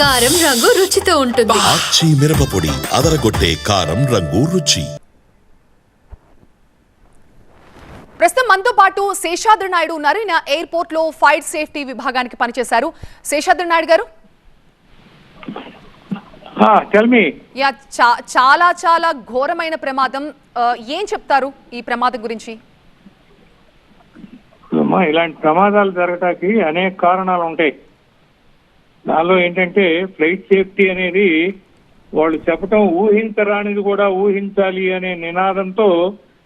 కారం రంగు రుచితో ఉంటుంది. ఆచి మిరపపొడి అదరగొట్టే కారం రంగు రుచి. ప్రస్తుతం మనతో పాటు శేషాద్రి నాయుడు ఉన్నారు. ఈయన ఎయిర్పోర్ట్ లో ఫైర్ సేఫ్టీ విభాగానికి పనిచేశారు. శేషాద్రి నాయుడు గారు, చాలా చాలా ఘోరమైన ప్రమాదం. ఏం చెప్తారు ఈ ప్రమాదం గురించి? ఇలాంటి ప్రమాదాలు జరగటానికి అనేక కారణాలు ఉంటాయి. దానిలో ఏంటంటే ఫ్లైట్ సేఫ్టీ అనేది వాళ్ళు చెప్పటం ఊహించరానిది కూడా ఊహించాలి అనే నినాదంతో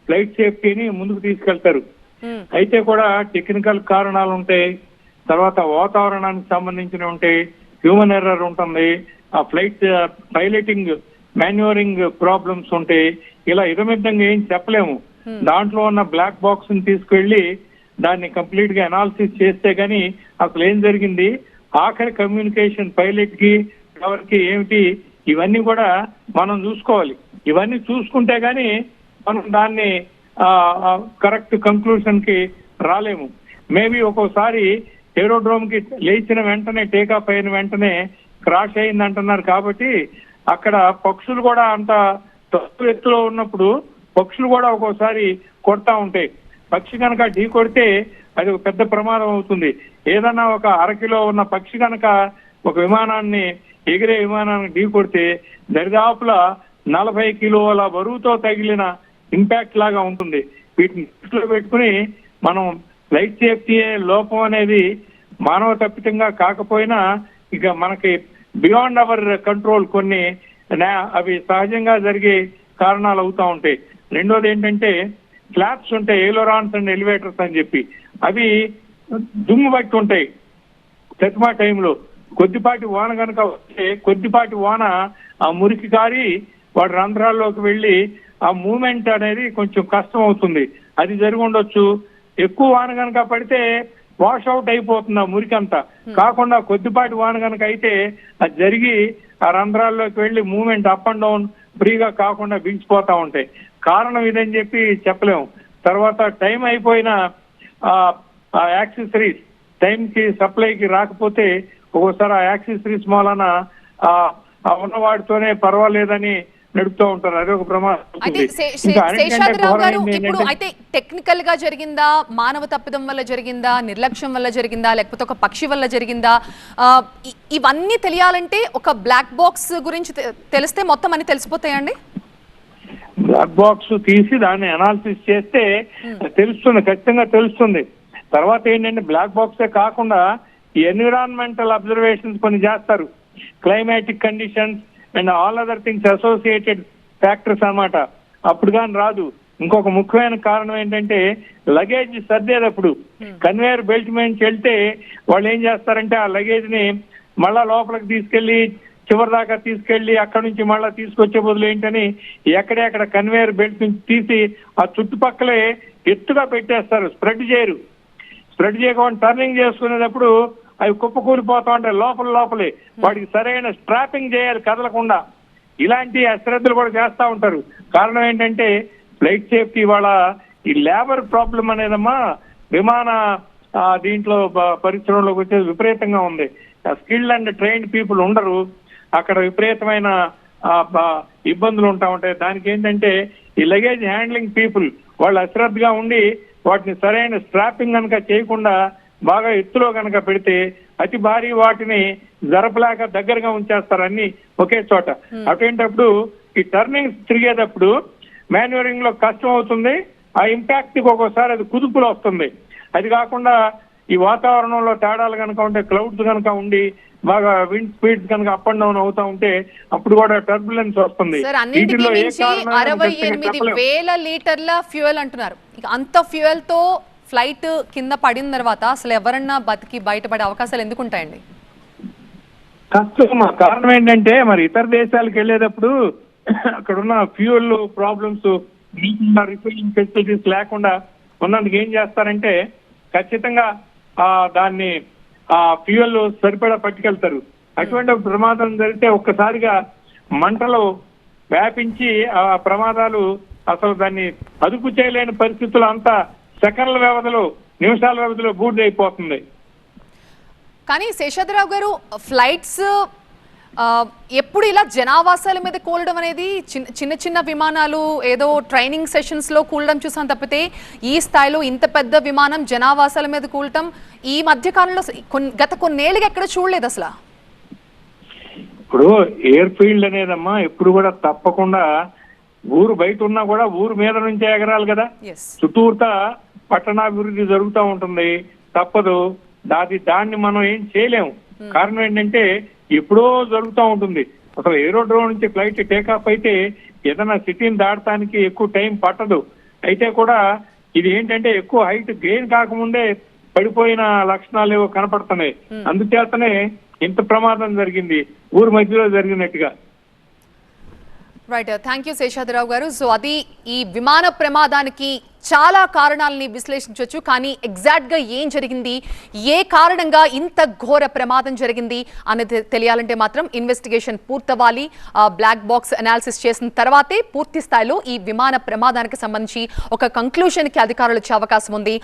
ఫ్లైట్ సేఫ్టీని ముందుకు తీసుకెళ్తారు. అయితే కూడా టెక్నికల్ కారణాలు ఉంటాయి, తర్వాత వాతావరణానికి సంబంధించిన ఉంటాయి, హ్యూమన్ ఎర్రర్ ఉంటుంది, ఆ ఫ్లైట్ పైలటింగ్ మాన్యూవరింగ్ ప్రాబ్లమ్స్ ఉంటాయి. ఇలా ఇదమిద్దంగా ఏం చెప్పలేము. దాంట్లో ఉన్న బ్లాక్ బాక్స్ ని తీసుకెళ్లి దాన్ని కంప్లీట్ గా అనాలిసిస్ చేస్తే గానీ అసలు ఏం జరిగింది, ఆఖరి కమ్యూనికేషన్ పైలట్ కి ఎవరికి ఏమిటి, ఇవన్నీ కూడా మనం చూసుకోవాలి. ఇవన్నీ చూసుకుంటే గానీ మనం దాన్ని కరెక్ట్ కంక్లూషన్ కి రాలేము. మేబీ ఒక్కోసారి ఏరోడ్రోమ్ కి లేచిన వెంటనే టేకాఫ్ అయిన వెంటనే క్రాష్ అయింది అంటున్నారు. కాబట్టి అక్కడ పక్షులు కూడా అంత తక్కువ ఎత్తులో ఉన్నప్పుడు పక్షులు కూడా ఒక్కోసారి కొడతా ఉంటాయి. పక్షి కనుక ఢీ కొడితే అది ఒక పెద్ద ప్రమాదం అవుతుంది. ఏదన్నా ఒక అరకిలో ఉన్న పక్షి కనుక ఒక విమానాన్ని ఎగిరే విమానాన్ని ఢీ కొడితే దరిదాపుల 40 కిలోల బరువుతో తగిలిన ఇంపాక్ట్ లాగా ఉంటుంది. వీటిని దృష్టిలో పెట్టుకుని మనం ఫ్లైట్ సేఫ్టీ లోపం అనేది మానవ తప్పితంగా కాకపోయినా ఇక మనకి బియాండ్ అవర్ కంట్రోల్ కొన్ని అవి సహజంగా జరిగే కారణాలు అవుతా ఉంటాయి. రెండోది ఏంటంటే ఫ్లాప్స్ ఉంటాయి, ఎయిలరాన్స్ అండ్ ఎలివేటర్స్ అని చెప్పి, అవి దుమ్ము బట్టి ఉంటాయి. శతమా టైంలో కొద్దిపాటి వాన కనుక వస్తే కొద్దిపాటి వాన ఆ మురికి కారి వాడి రంధ్రాల్లోకి వెళ్ళి ఆ మూమెంట్ అనేది కొంచెం కష్టం అవుతుంది. అది జరిగి ఉండొచ్చు. ఎక్కువ వాన కనుక పడితే వాష్ అవుట్ అయిపోతుంది ఆ మురికి అంతా. కాకుండా కొద్దిపాటి వాన కనుక అయితే అది జరిగి ఆ రంధ్రాల్లోకి వెళ్ళి మూమెంట్ అప్ అండ్ డౌన్ ఫ్రీగా కాకుండా బిగిసిపోతా ఉంటాయి. కారణం ఇదని చెప్పి చెప్పలేము. తర్వాత టైం అయిపోయిన ఆ యాక్సెసరీస్ టైంకి సప్లైకి రాకపోతే ఒక్కోసారి ఆ యాక్సెసరీస్ మూలన ఉన్నవాడితోనే పర్వాలేదని నడుపుతూ ఉంటారు. అది ఒక ప్రమాదం. అయితే టెక్నికల్ గా జరిగిందా, మానవ తప్పిదం వల్ల జరిగిందా, నిర్లక్ష్యం వల్ల జరిగిందా, లేకపోతే ఒక పక్షి వల్ల జరిగిందా, ఇవన్నీ తెలియాలంటే ఒక బ్లాక్ బాక్స్ గురించి తెలిస్తే మొత్తం అన్ని తెలిసిపోతాయండి. బ్లాక్ బాక్స్ తీసి దాన్ని అనాలిసిస్ చేస్తే తెలుస్తుంది, ఖచ్చితంగా తెలుస్తుంది. తర్వాత ఏంటంటే బ్లాక్ బాక్సే కాకుండా ఈ ఎన్విరాన్మెంటల్ అబ్జర్వేషన్స్ కొన్ని చేస్తారు. Climatic conditions and all other things associated factors అన్నమాట. అప్పుడు కానీ రాదు. ఇంకొక ముఖ్యమైన కారణం ఏంటంటే లగేజ్ సర్దేటప్పుడు కన్వేయర్ బెల్ట్ మీద వెళ్తే వాళ్ళు ఏం చేస్తారంటే ఆ లగేజ్ ని మళ్ళా లోపలికి తీసుకెళ్లి చివరి దాకా తీసుకెళ్లి అక్కడ నుంచి మళ్ళా తీసుకొచ్చే బదులు ఏంటని ఎక్కడెక్కడ కన్వేయర్ బెల్ట్ నుంచి తీసి ఆ చుట్టుపక్కలే ఎత్తుగా పెట్టేస్తారు. స్ప్రెడ్ చేయరు. స్ప్రెడ్ చేయకుండా టర్నింగ్ చేసుకునేటప్పుడు అవి కుప్పకూలిపోతా ఉంటాయి లోపలే. వాటికి సరైన స్ట్రాపింగ్ చేయాలి కదలకుండా. ఇలాంటి అశ్రద్ధలు కూడా చేస్తూ ఉంటారు. కారణం ఏంటంటే ఫ్లైట్ సేఫ్టీ వాళ్ళ ఈ లేబర్ ప్రాబ్లం అనేదమ్మా విమాన దీంట్లో పరిశ్రమలోకి వచ్చేది విపరీతంగా ఉంది. స్కిల్డ్ అండ్ ట్రైన్డ్ పీపుల్ ఉండరు. అక్కడ విపరీతమైన ఇబ్బందులు ఉంటా ఉంటాయి. దానికి ఏంటంటే ఈ లగేజ్ హ్యాండ్లింగ్ పీపుల్ వాళ్ళు అశ్రద్ధగా ఉండి వాటిని సరైన స్ట్రాపింగ్ కనుక చేయకుండా బాగా ఎత్తులో కనుక పెడితే అతి భారీ వాటిని జరపలేక దగ్గరగా ఉంచేస్తారు అన్ని ఒకే చోట. అటువంటిప్పుడు ఈ టర్నింగ్స్ తిరిగేటప్పుడు మాన్యూవరింగ్ లో కష్టం అవుతుంది. ఆ ఇంపాక్ట్ కి ఒక్కోసారి అది కుదుపులు వస్తుంది. అది కాకుండా ఈ వాతావరణంలో తేడాలు కనుక ఉంటే క్లౌడ్స్ కనుక ఉండి బాగా విండ్ స్పీడ్స్ కనుక అప్ అండ్ డౌన్ అవుతా ఉంటే అప్పుడు కూడా టర్బులెన్స్ వస్తుంది. 68,000 లీటర్ల ఫ్యూయల్ అంటున్నారు. అంత ఫ్యూయల్ తో ఫ్లైట్ కింద పడిన తర్వాత అసలు ఎవరన్నా బతికి బయటపడే అవకాశాలు ఎందుకు ఉంటాయండి? కష్టం. కారణం ఏంటంటే మరి ఇతర దేశాలకు వెళ్ళేటప్పుడు అక్కడున్న ఫ్యూయల్ ప్రాబ్లమ్స్ రిఫిల్లింగ్ ఫెసిలిటీస్ లేకుండా ఉన్నందుకు ఏం చేస్తారంటే ఖచ్చితంగా దాన్ని ఫ్యూయల్ సరిపడా పట్టుకెళ్తారు. అటువంటి ప్రమాదం జరిగితే ఒక్కసారిగా మంటలు వ్యాపించి ఆ ప్రమాదాలు అసలు దాన్ని అదుపు చేయలేని పరిస్థితులు అంతా సెకండ్ల వ్యవధిలో నిమిషాల వ్యవధిలో బూడిదైపోతుంది. కానీ శేషాద్రిరావు గారు, ఫ్లైట్స్ ఎప్పుడు ఇలా జనావాసాల మీద కూలడం అనేది చిన్న చిన్న విమానాలు ఏదో ట్రైనింగ్ సెషన్స్ లో కూలడం చూసాం తప్పితే ఈ స్థాయిలో ఇంత పెద్ద విమానం జనావాసాల మీద కూలటం ఈ మధ్య కాలంలో గత కొన్నేళ్ళకి ఎక్కడ చూడలేదు అసలు. ఇప్పుడు ఎయిర్ ఫీల్డ్ అనేదమ్మా ఎప్పుడు కూడా తప్పకుండా ఊరు బయట ఉన్నా కూడా ఊరు మీద నుంచే ఎగరాలి కదా. చుట్టూతా పట్టణాభివృద్ధి జరుగుతూ ఉంటుంది, తప్పదు. దాన్ని మనం ఏం చేయలేము. కారణం ఏంటంటే ఎప్పుడో జరుగుతూ ఉంటుంది. అసలు ఏరోడ్రోమ్ నుంచి ఫ్లైట్ టేకాఫ్ అయితే ఏదైనా సిటీని దాటడానికి ఎక్కువ టైం పట్టదు. అయితే కూడా ఇది ఏంటంటే ఎక్కువ హైట్ గెయిన్ కాకముందే పడిపోయిన లక్షణాలు ఏవో కనపడుతున్నాయి. అందుచేతనే ఇంత ప్రమాదం జరిగింది ఊరు మధ్యలో జరిగినట్టుగా. రైట్, థ్యాంక్ యూ శేషాద్రిరావు గారు. సో అది ఈ విమాన ప్రమాదానికి చాలా కారణాలని విశ్లేషించవచ్చు, కానీ ఎగ్జాక్ట్ గా ఏం జరిగింది, ఏ కారణంగా ఇంత ఘోర ప్రమాదం జరిగింది అనేది తెలియాలంటే మాత్రం ఇన్వెస్టిగేషన్ పూర్తవ్వాలి. బ్లాక్ బాక్స్ అనాలిసిస్ చేసిన తర్వాతే పూర్తి స్థాయిలో ఈ విమాన ప్రమాదానికి సంబంధించి ఒక కంక్లూజన్ కి అధికారులు వచ్చే అవకాశం ఉంది.